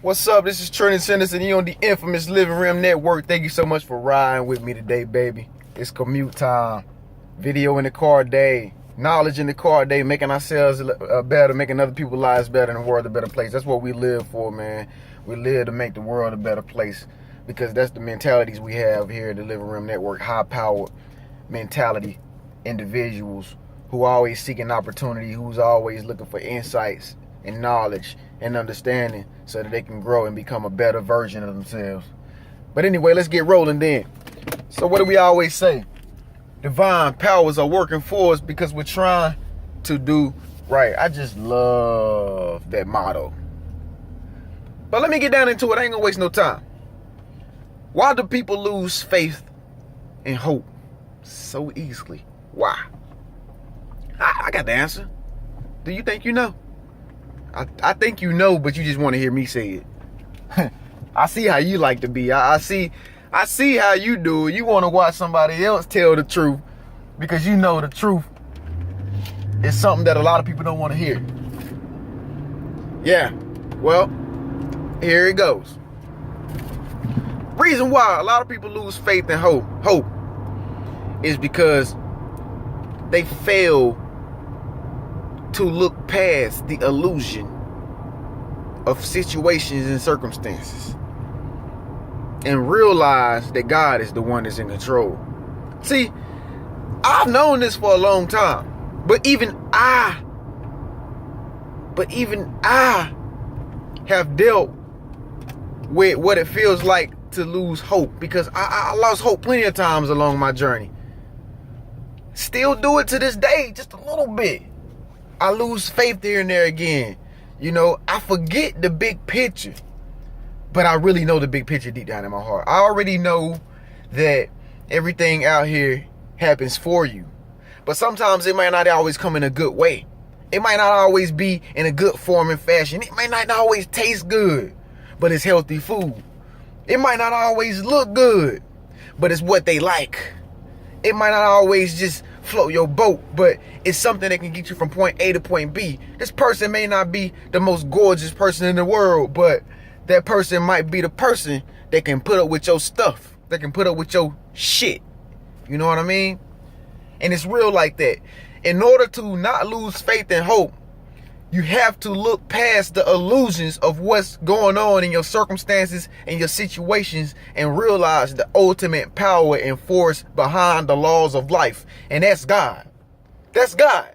What's up? This is Trenius and you on the infamous Living Room Network. Thank you so much for riding with me today, baby. It's commute time. Video in the car day. Knowledge in the car day. Making ourselves better, making other people's lives better and the world a better place. That's what we live for, man. We live to make the world a better place because that's the mentalities we have here at the Living Room Network. High-powered mentality individuals who are always seeking opportunity, who's always looking for insights and knowledge and understanding so that they can grow and become a better version of themselves. But anyway, let's get rolling then. So what do we always say? Divine powers are working for us because we're trying to do right. I just love that motto. But let me get down into it. I ain't gonna waste no time. Why do people lose faith and hope so easily? Why? I got the answer. Do you think you know? I think you know, but you just want to hear me say it. I see how you like to be. I see how you do it. You want to watch somebody else tell the truth because you know the truth is something that a lot of people don't want to hear. Yeah, well, here it goes. Reason why a lot of people lose faith and hope is because they fail to look past the illusion of situations and circumstances and realize that God is the one that's in control. See, I've known this for a long time, but even I have dealt with what it feels like to lose hope because I lost hope plenty of times along my journey. Still do it to this day, just a little bit. I lose faith here and there again. You know, I forget the big picture, but I really know the big picture deep down in my heart. I already know that everything out here happens for you, but sometimes it might not always come in a good way. It might not always be in a good form and fashion. It might not always taste good, but it's healthy food. It might not always look good, but it's what they like. It might not always just float your boat, but it's something that can get you from point A to point B. This person may not be the most gorgeous person in the world, but that person might be the person that can put up with your stuff, that can put up with your shit. You know what I mean? And it's real like that. In order to not lose faith and hope, you have to look past the illusions of what's going on in your circumstances and your situations and realize the ultimate power and force behind the laws of life. And that's God. That's God.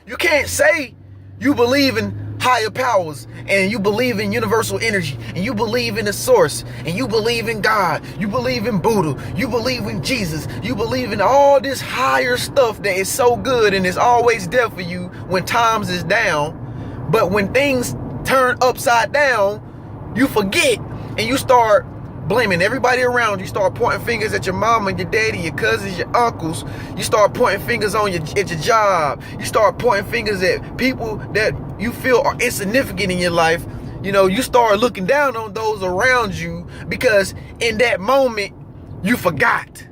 You can't say you believe in higher powers and you believe in universal energy and you believe in the source and you believe in God. You believe in Buddha. You believe in Jesus. You believe in all this higher stuff that is so good and is always there for you when times is down. But when things turn upside down, you forget and you start blaming everybody around you. You start pointing fingers at your mama and your daddy, your cousins, your uncles. You start pointing fingers at your job. You start pointing fingers at people that you feel are insignificant in your life. You know, you start looking down on those around you because in that moment, you forgot.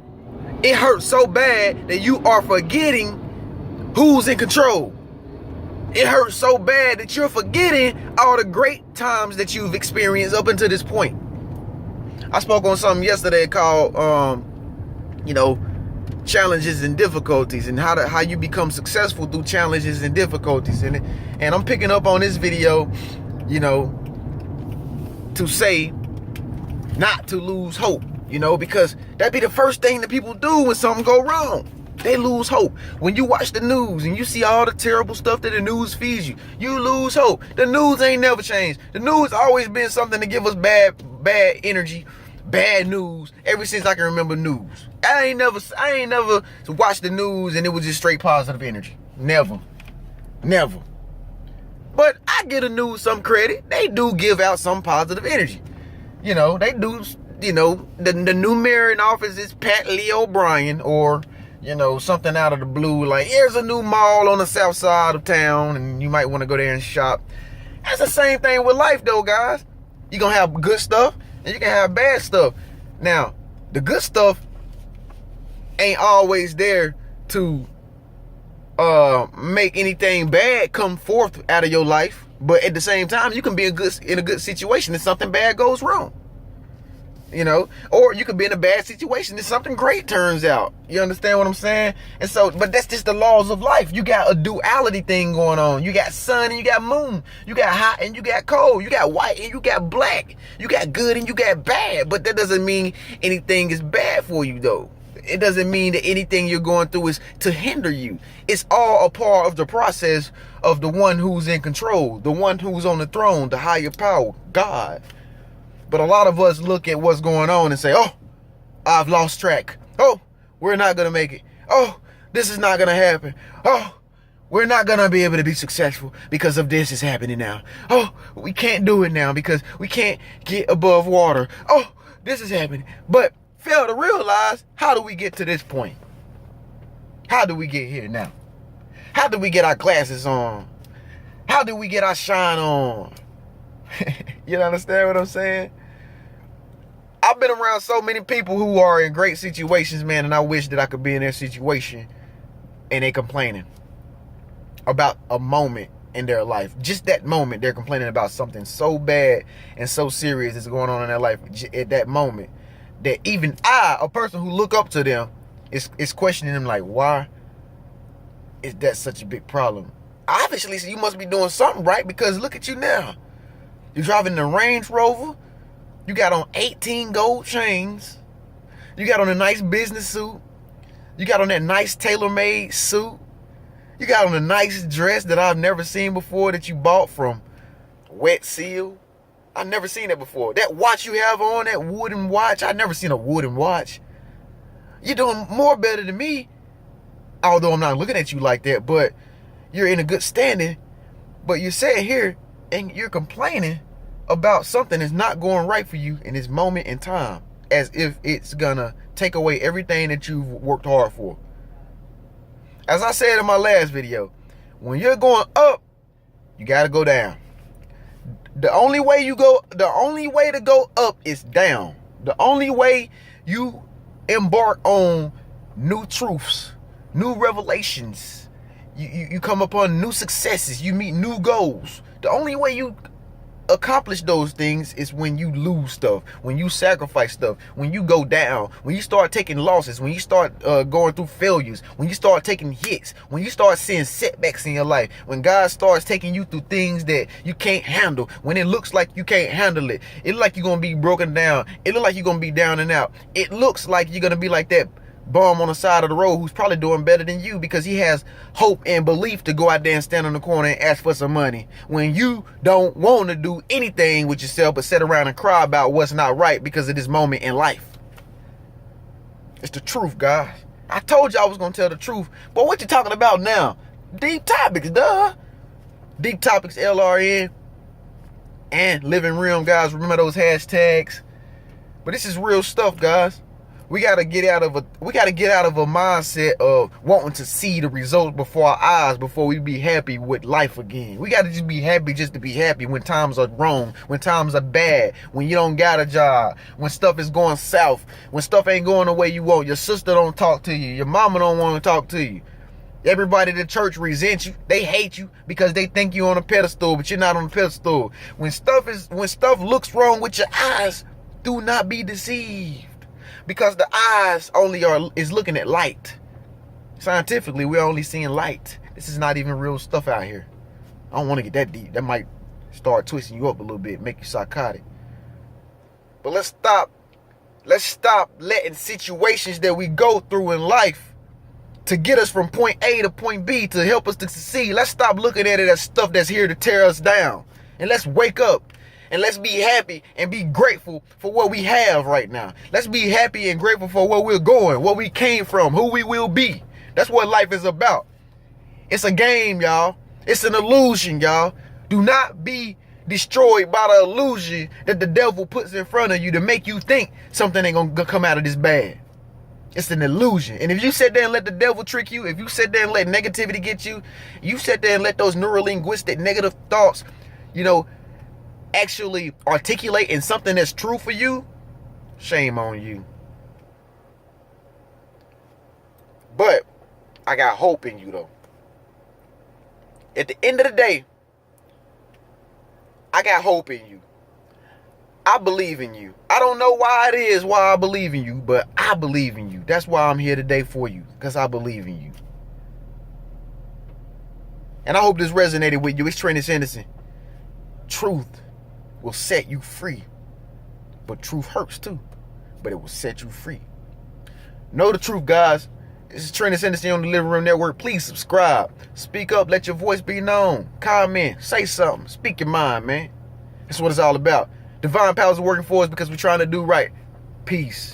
It hurts so bad that you are forgetting who's in control. It hurts so bad that you're forgetting all the great times that you've experienced up until this point. I spoke on something yesterday called, challenges and difficulties and how you become successful through challenges and difficulties. And I'm picking up on this video, to say not to lose hope, because that'd be the first thing that people do when something go wrong. They lose hope. When you watch the news and you see all the terrible stuff that the news feeds you, you lose hope. The news ain't never changed. The news always been something to give us bad energy, bad news ever since I can remember news. I ain't never watched the news and it was just straight positive energy. Never. But I give the news some credit. They do give out some positive energy. They do, the new mayor in office is Pat Lee O'Brien or something out of the blue, like here's a new mall on the south side of town and you might want to go there and shop. That's the same thing with life though, guys. You're going to have good stuff and you can have bad stuff. Now, the good stuff ain't always there to make anything bad come forth out of your life. But at the same time, you can be in a good situation and something bad goes wrong. You know, or you could be in a bad situation and something great turns out. You understand what I'm saying? And so, but that's just the laws of life. You got a duality thing going on. You got sun and you got moon. You got hot and you got cold. You got white and you got black. You got good and you got bad. But that doesn't mean anything is bad for you, though. It doesn't mean that anything you're going through is to hinder you. It's all a part of the process of the one who's in control, the one who's on the throne, the higher power, God. But a lot of us look at what's going on and say, oh, I've lost track. Oh, we're not going to make it. Oh, this is not going to happen. Oh, we're not going to be able to be successful because of this is happening now. Oh, we can't do it now because we can't get above water. Oh, this is happening. But fail to realize, how do we get to this point? How do we get here now? How do we get our glasses on? How do we get our shine on? You understand what I'm saying? I've been around so many people who are in great situations, man, and I wish that I could be in their situation, and they complaining about a moment in their life. Just that moment, they're complaining about something so bad and so serious that's going on in their life at that moment, that even I, a person who look up to them, is questioning them, like, why is that such a big problem? Obviously, so you must be doing something right, because look at you now. You're driving the Range Rover. You got on 18 gold chains. You got on a nice business suit. You got on that nice tailor-made suit. You got on a nice dress that I've never seen before, that you bought from Wet Seal. I've never seen that before. That watch you have on, that wooden watch, I've never seen a wooden watch. You're doing more better than me, although I'm not looking at you like that, but you're in a good standing. But you're sitting here and you're complaining about something that's not going right for you in this moment in time, as if it's gonna take away everything that you've worked hard for. As I said in my last video, when you're going up, you gotta go down. The only way to go up is down. The only way you embark on new truths, new revelations, you come upon new successes, you meet new goals. The only way you accomplish those things is when you lose stuff, when you sacrifice stuff, when you go down, when you start taking losses, when you start going through failures, when you start taking hits, when you start seeing setbacks in your life, when God starts taking you through things that you can't handle, when it looks like you can't handle it, it looks like you're going to be broken down, it looks like you're going to be down and out, it looks like you're going to be like that bum on the side of the road who's probably doing better than you because he has hope and belief to go out there and stand on the corner and ask for some money, when you don't want to do anything with yourself but sit around and cry about what's not right because of this moment in life. It's the truth, guys. I told you I was going to tell the truth, but what you talking about now? Deep Topics, duh. Deep Topics LRN and Living Realm, guys. Remember those hashtags. But this is real stuff, guys. We gotta get out of a mindset of wanting to see the results before our eyes before we be happy with life again. We gotta just be happy just to be happy when times are wrong, when times are bad, when you don't got a job, when stuff is going south, when stuff ain't going the way you want. Your sister don't talk to you, your mama don't want to talk to you. Everybody at the church resents you. They hate you because they think you're on a pedestal, but you're not on a pedestal. When stuff looks wrong with your eyes, do not be deceived. Because the eyes is looking at light. Scientifically, we're only seeing light. This is not even real stuff out here. I don't want to get that deep. That might start twisting you up a little bit, make you psychotic. But let's stop letting situations that we go through in life to get us from point A to point B to help us to succeed. Let's stop looking at it as stuff that's here to tear us down. And let's wake up. And let's be happy and be grateful for what we have right now. Let's be happy and grateful for where we're going, where we came from, who we will be. That's what life is about. It's a game, y'all. It's an illusion, y'all. Do not be destroyed by the illusion that the devil puts in front of you to make you think something ain't gonna come out of this bad. It's an illusion. And if you sit there and let the devil trick you, if you sit there and let negativity get you, you sit there and let those neurolinguistic negative thoughts, actually articulate in something that's true for you, shame on you. But I got hope in you, though. At the end of the day, I got hope in you. I believe in you. I don't know why it is why I believe in you, but I believe in you. That's why I'm here today for you, because I believe in you. And I hope this resonated with you. It's Trenius Henderson. Truth will set you free. But truth hurts too. But it will set you free. Know the truth, guys. This is Trenius Henderson on the Living Room Network. Please subscribe. Speak up. Let your voice be known. Comment. Say something. Speak your mind, man. That's what it's all about. Divine powers are working for us because we're trying to do right. Peace.